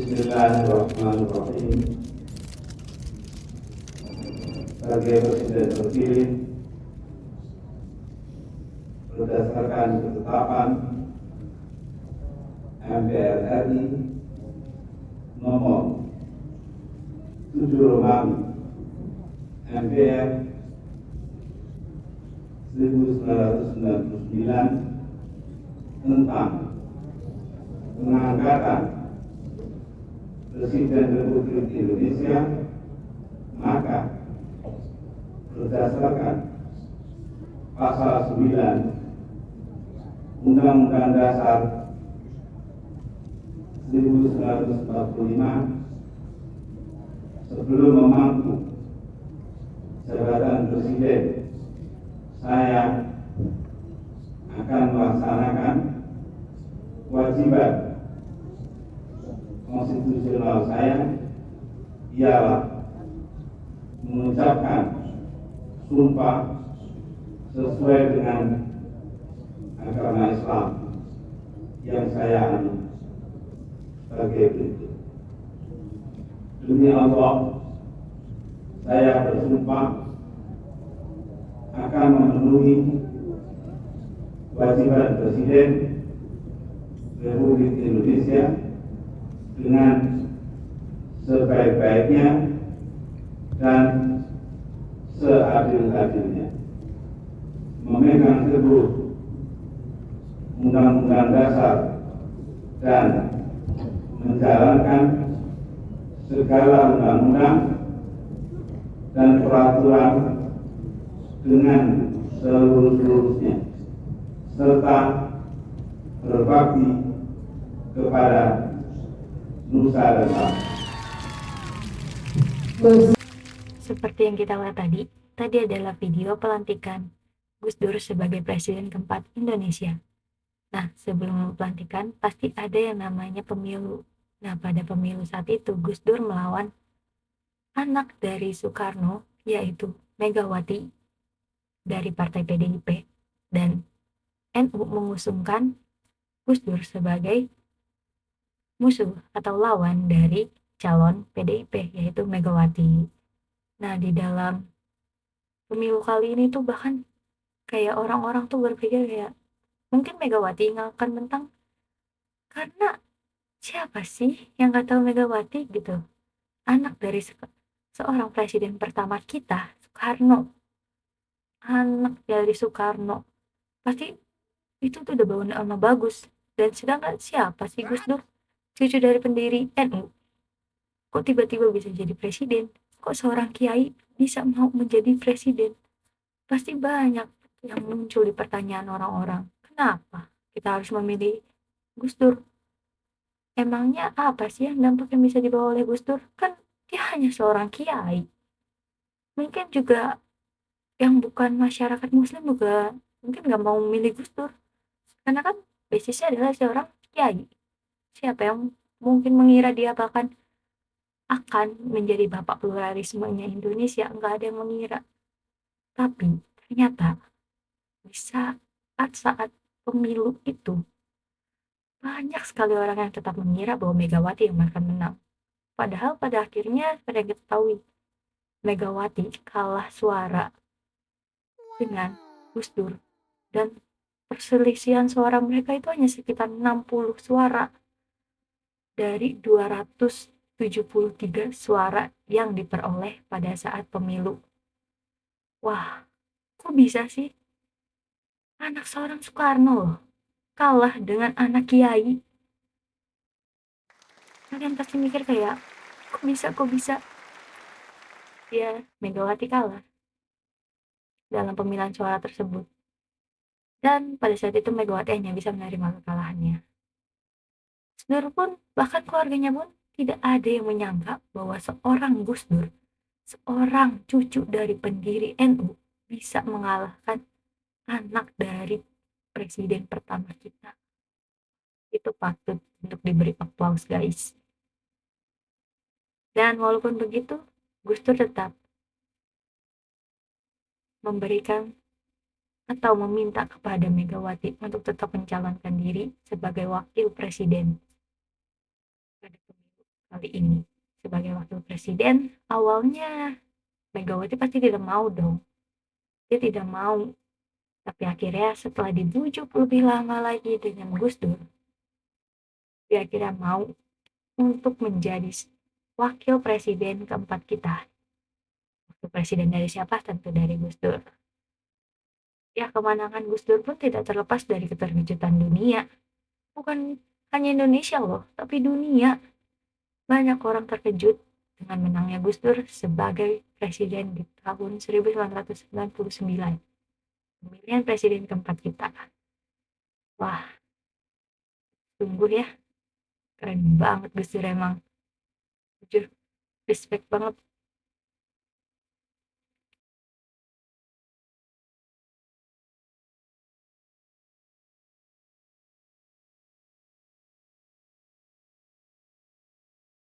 Bismillahirrahmanirrahim. Sebagai Presiden terpilih berdasarkan ketetapan MPR RI nomor 7 Romawi MPR 1999 tentang pengangkatan Presiden Republik Indonesia, maka berdasarkan pasal 9 Undang-Undang Dasar 1945, sebelum memangku jabatan Presiden, saya akan melaksanakan kewajiban konstitusional saya, ialah mengucapkan sumpah sesuai dengan agama Islam yang saya anut sebagai berikut. Demi Allah, saya bersumpah akan memenuhi kewajiban Presiden Republik Indonesia dengan sebaik-baiknya dan seadil-adilnya, memegang teguh Undang-Undang Dasar dan menjalankan segala undang-undang dan peraturan dengan seluruh-seluruhnya, serta berbakti kepada nusa dan bangsa. Seperti yang kita lihat tadi adalah video pelantikan Gus Dur sebagai Presiden keempat Indonesia. Nah, sebelum pelantikan pasti ada yang namanya pemilu. Nah, pada pemilu saat itu Gus Dur melawan anak dari Soekarno, yaitu Megawati dari Partai PDIP, dan NU mengusungkan Gus Dur sebagai musuh atau lawan dari calon PDIP, yaitu Megawati. Nah, di dalam pemilu kali ini tuh bahkan kayak orang-orang tuh berpikir kayak mungkin Megawati yang akan menang, karena siapa sih yang gak tahu Megawati gitu, anak dari seorang presiden pertama kita, Soekarno, anak dari Soekarno, pasti itu tuh udah bawa nama bagus. Dan sedangkan siapa sih Gus Dur, cucu dari pendiri NU, kok tiba-tiba bisa jadi presiden, kok seorang kiai bisa mau menjadi presiden? Pasti banyak yang muncul di pertanyaan orang-orang, kenapa kita harus memilih Gus Dur? Emangnya apa sih yang dampak yang bisa dibawa oleh Gus Dur? Kan dia hanya seorang kiai. Mungkin juga yang bukan masyarakat muslim juga mungkin gak mau memilih Gus Dur, karena kan basisnya adalah seorang kiai. Siapa yang mungkin mengira dia bahkan akan menjadi bapak pluralismenya Indonesia? Nggak ada yang mengira. Tapi ternyata di saat pemilu itu banyak sekali orang yang tetap mengira bahwa Megawati yang akan menang. Padahal pada akhirnya pada ketahui Megawati kalah suara dengan Gus Dur, dan perselisihan suara mereka itu hanya sekitar 60 suara dari 273 suara yang diperoleh pada saat pemilu. Wah, kok bisa sih anak seorang Soekarno loh kalah dengan anak kiai? Kalian pasti mikir kayak kok bisa ya, Megawati kalah dalam pemilihan suara tersebut. Dan pada saat itu Megawati hanya bisa menerima kekalahannya. Gus Dur pun, bahkan keluarganya pun tidak ada yang menyangka bahwa seorang Gus Dur, seorang cucu dari pendiri NU, bisa mengalahkan anak dari presiden pertama kita. Itu patut untuk diberi aplaus, guys. Dan walaupun begitu, Gus Dur tetap memberikan atau meminta kepada Megawati untuk tetap mencalonkan diri sebagai wakil presiden pada pemilu kali ini sebagai wakil presiden. Awalnya Megawati pasti tidak mau dong, dia tidak mau, tapi akhirnya setelah dibujuk lebih lama lagi dengan Gus Dur, dia akhirnya mau untuk menjadi wakil presiden keempat kita. Wakil presiden dari siapa? Tentu dari Gus Dur. Ya, kemenangan Gus Dur pun tidak terlepas dari keterkejutan dunia. Bukan hanya Indonesia loh, tapi dunia. Banyak orang terkejut dengan menangnya Gus Dur sebagai presiden di tahun 1999. Pemilihan presiden keempat kita. Wah, sungguh ya, keren banget Gus Dur emang. Jujur, respect banget